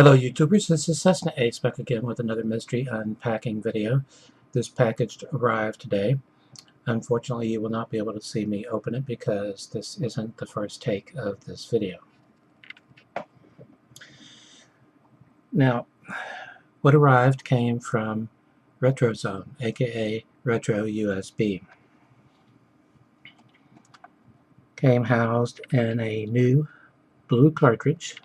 Hello YouTubers, this is Cessna Ace back again with another mystery unpacking video. This package arrived today. Unfortunately, you will not be able to see me open it because this isn't the first take of this video. Now, what arrived came from RetroZone, aka RetroUSB. Came housed in a new blue cartridge.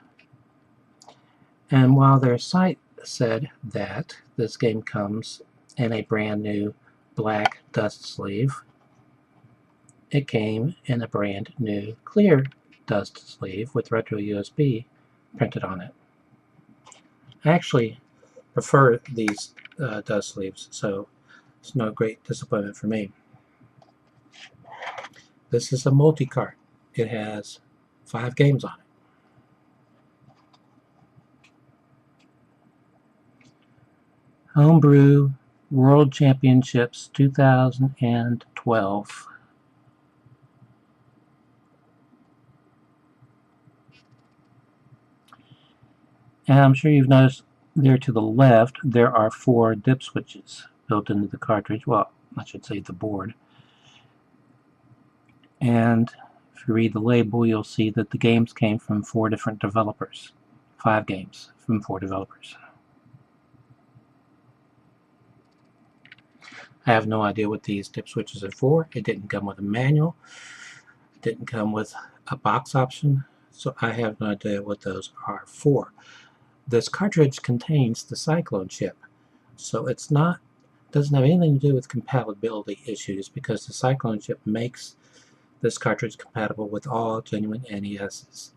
And while their site said that this game comes in a brand new black dust sleeve, it came in a brand new clear dust sleeve with RetroUSB printed on it. I actually prefer these dust sleeves, so it's no great disappointment for me. This is a multi-cart. It has 5 games on it. Homebrew World Championships 2012. And I'm sure you've noticed there to the left there are 4 dip switches built into the cartridge. Well, I should say the board. And if you read the label, you'll see that the games came from 4 different developers. 5 games from 4 developers. I have no idea what these dip switches are for. It didn't come with a manual. It didn't come with a box option. So I have no idea what those are for. This cartridge contains the Cyclone chip. So it's not, doesn't have anything to do with compatibility issues because the Cyclone chip makes this cartridge compatible with all genuine NESs.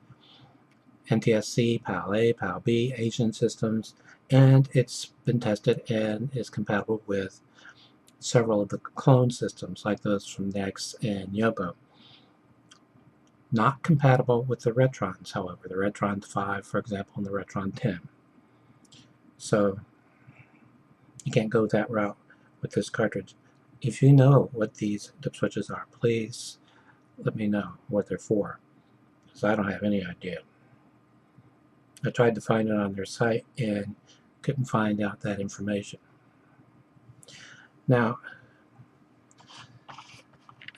NTSC, PAL-A, PAL-B, Asian systems, and it's been tested and is compatible with several of the clone systems like those from NEX and Yobo. Not compatible with the Retrons, however, the Retron 5, for example, and the Retron 10. So you can't go that route with this cartridge. If you know what these dip switches are, please let me know what they're for, because I don't have any idea. I tried to find it on their site and couldn't find out that information. Now,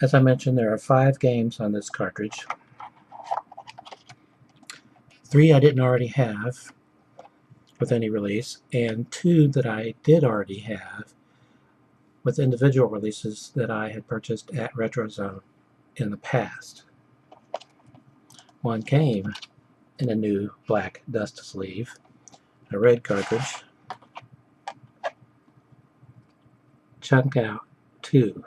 as I mentioned, there are 5 games on this cartridge. 3 I didn't already have with any release, and 2 that I did already have with individual releases that I had purchased at RetroZone in the past. One came in a new black dust sleeve, a red cartridge, Shoutout 2.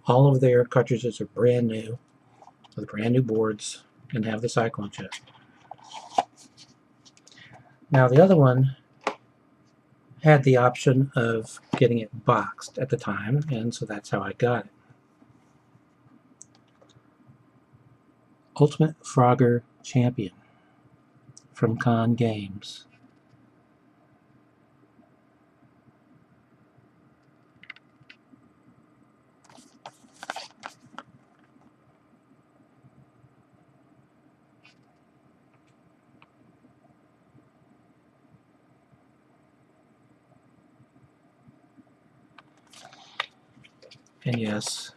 All of their cartridges are brand new, with brand new boards, and have the Cyclone chip. Now the other one had the option of getting it boxed at the time, and so that's how I got it. Ultimate Frogger Champion from Con Games. And yes,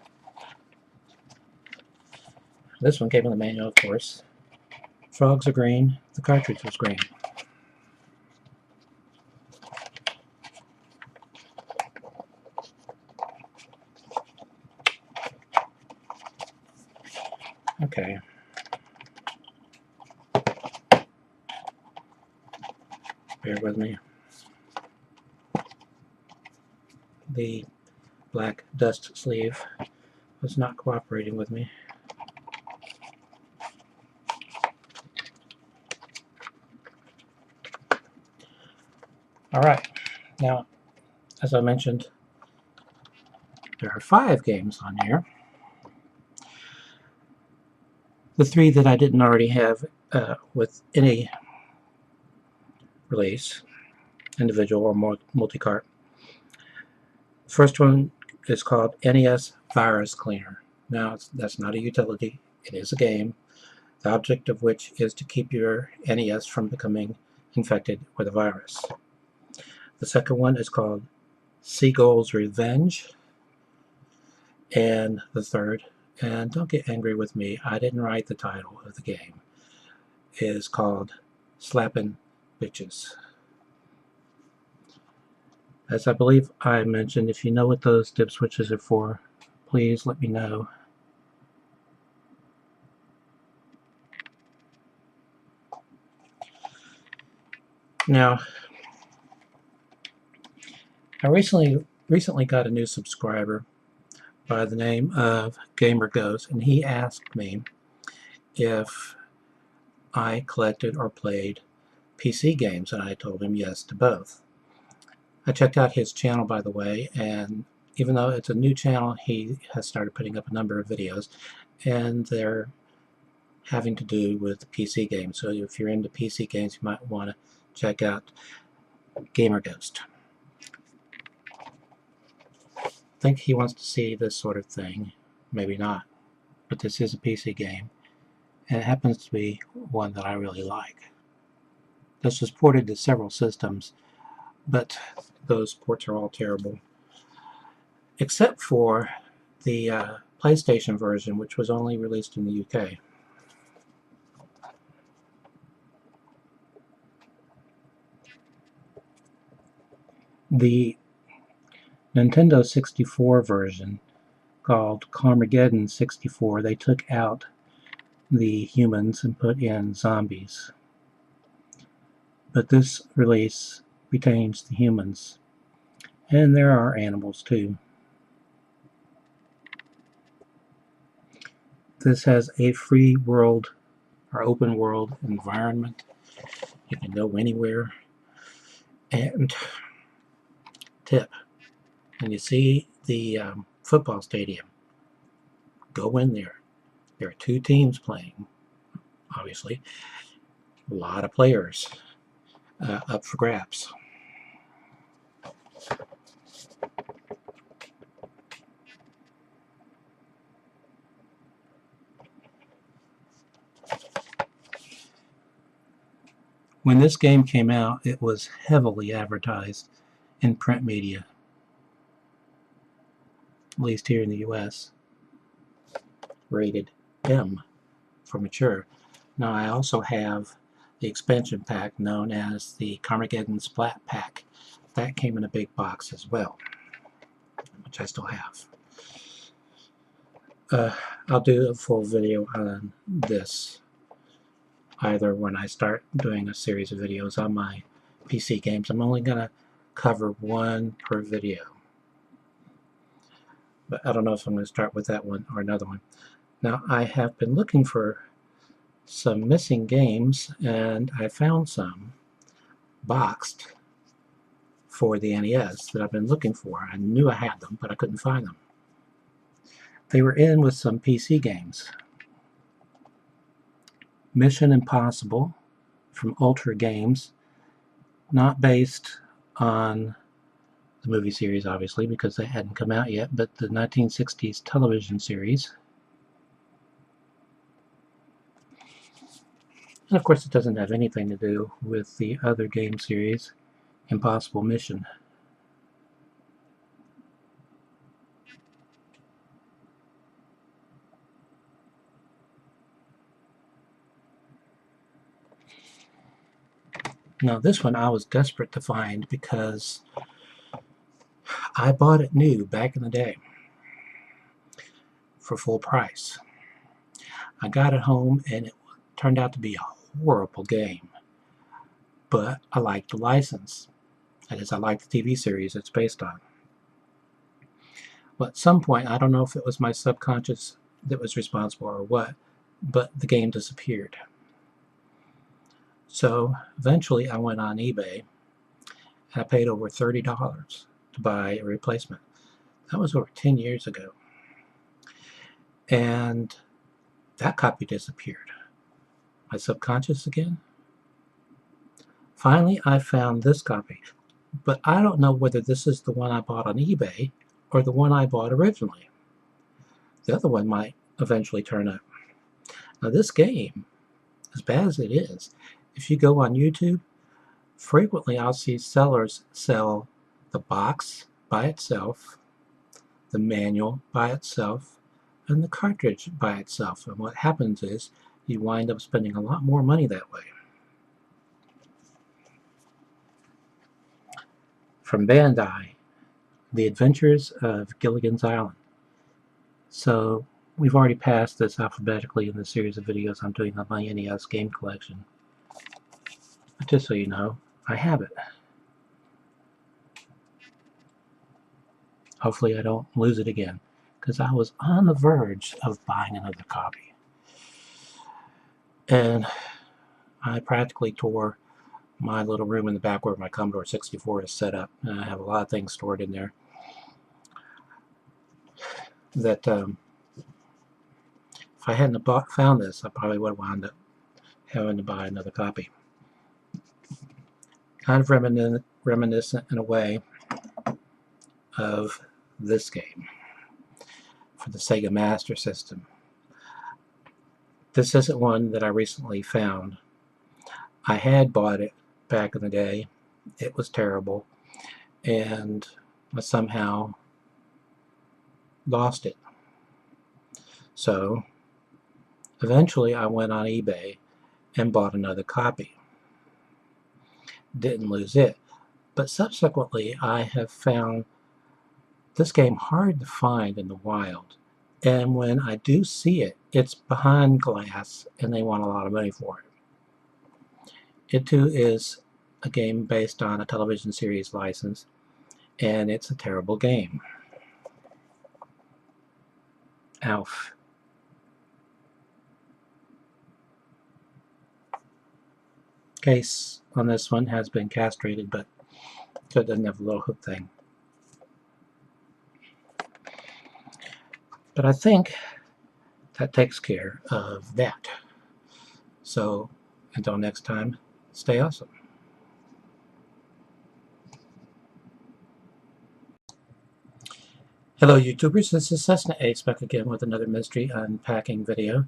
this one came in the manual, of course. Frogs are green, the cartridge was green. Okay. Bear with me. The black dust sleeve was not cooperating with me. Alright, now, as I mentioned, there are 5 games on here. The 3 that I didn't already have with any release, individual or multi-cart. First one is called NES Virus Cleaner. Now, that's not a utility. It is a game, the object of which is to keep your NES from becoming infected with a virus. The second one is called Seagull's Revenge. And the third, and don't get angry with me, I didn't write the title of the game, is called Slappin' Bitches. As I believe I mentioned, if you know what those dip switches are for, please let me know. Now, I recently got a new subscriber by the name of Gamer Goes, and he asked me if I collected or played PC games, and I told him yes to both. I checked out his channel, by the way, and even though it's a new channel, he has started putting up a number of videos, and they're having to do with PC games. So if you're into PC games, you might want to check out Gamer Ghost. I think he wants to see this sort of thing. Maybe not, but this is a PC game, and it happens to be one that I really like. This was ported to several systems, but those ports are all terrible, except for the PlayStation version, which was only released in the UK. The Nintendo 64 version, called Carmageddon 64, they took out the humans and put in zombies. But this release retains the humans, and there are animals too. This has a free world or open world environment. You can go anywhere. And tip, when you see the football stadium, go in there. There are two teams playing, obviously. A lot of players up for grabs. When this game came out, it was heavily advertised in print media, at least here in the US. Rated M for mature. Now I also have the expansion pack known as the Carmageddon Splat Pack. That came in a big box as well, which I still have. I'll do a full video on this either when I start doing a series of videos on my PC games. I'm only going to cover one per video, but I don't know if I'm going to start with that one or another one. Now I have been looking for some missing games, and I found some boxed for the NES that I've been looking for. I knew I had them, but I couldn't find them. They were in with some PC games. Mission Impossible from Ultra Games, not based on the movie series, obviously, because they hadn't come out yet, but the 1960s television series. And of course, it doesn't have anything to do with the other game series, Impossible Mission. Now this one I was desperate to find because I bought it new back in the day for full price. I got it home and it turned out to be a horrible game, but I liked the license. That is, I liked the TV series it's based on. But at some point, I don't know if it was my subconscious that was responsible or what, but the game disappeared. So eventually I went on eBay and I paid over $30 to buy a replacement. That was over 10 years ago. And that copy disappeared. My subconscious again. Finally, I found this copy, but I don't know whether this is the one I bought on eBay or the one I bought originally. The other one might eventually turn up. Now this game, as bad as it is, if you go on YouTube, frequently I'll see sellers sell the box by itself, the manual by itself, and the cartridge by itself. And what happens is you wind up spending a lot more money that way. From Bandai, The Adventures of Gilligan's Island. So we've already passed this alphabetically in the series of videos I'm doing on my NES game collection. But just so you know, I have it. Hopefully I don't lose it again, because I was on the verge of buying another copy. And I practically tore my little room in the back where my Commodore 64 is set up. And I have a lot of things stored in there that if I hadn't found this, I probably would have wound up having to buy another copy. Kind of reminiscent in a way of this game for the Sega Master System. This isn't one that I recently found. I had bought it back in the day. It was terrible, and I somehow lost it. So eventually I went on eBay and bought another copy. Didn't lose it, but subsequently I have found this game hard to find in the wild, and when I do see it, it's behind glass and they want a lot of money for it. It too is a game based on a television series license, and it's a terrible game. Alf. Case on this one has been castrated, but so it doesn't have a little hook thing. But I think that takes care of that. So until next time, stay awesome. Hello YouTubers, this is Cessna Ace back again with another mystery unpacking video.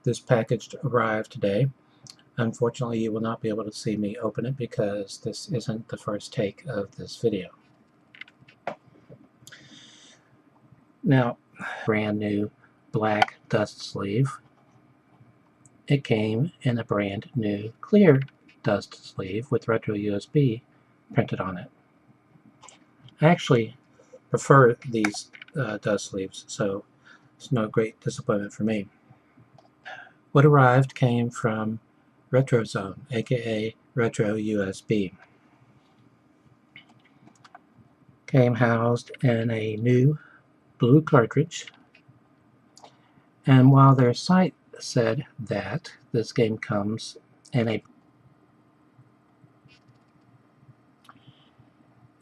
This package arrived today. Unfortunately, you will not be able to see me open it because this isn't the first take of this video. Now, brand new black dust sleeve. It came in a brand new clear dust sleeve with RetroUSB printed on it. I actually prefer these dust sleeves, so it's no great disappointment for me. What arrived came from RetroZone, aka RetroUSB. Came housed in a new blue cartridge, and while their site said that this game comes in a,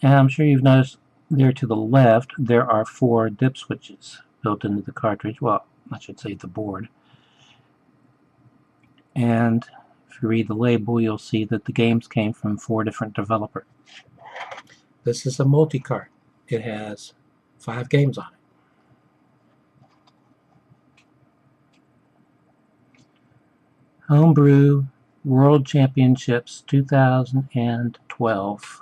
and I'm sure you've noticed there to the left there are 4 dip switches built into the cartridge, well, I should say the board. And if you read the label, you'll see that the games came from 4 different developers. This is a multi-cart. It has 5 games on it. Homebrew World Championships 2012.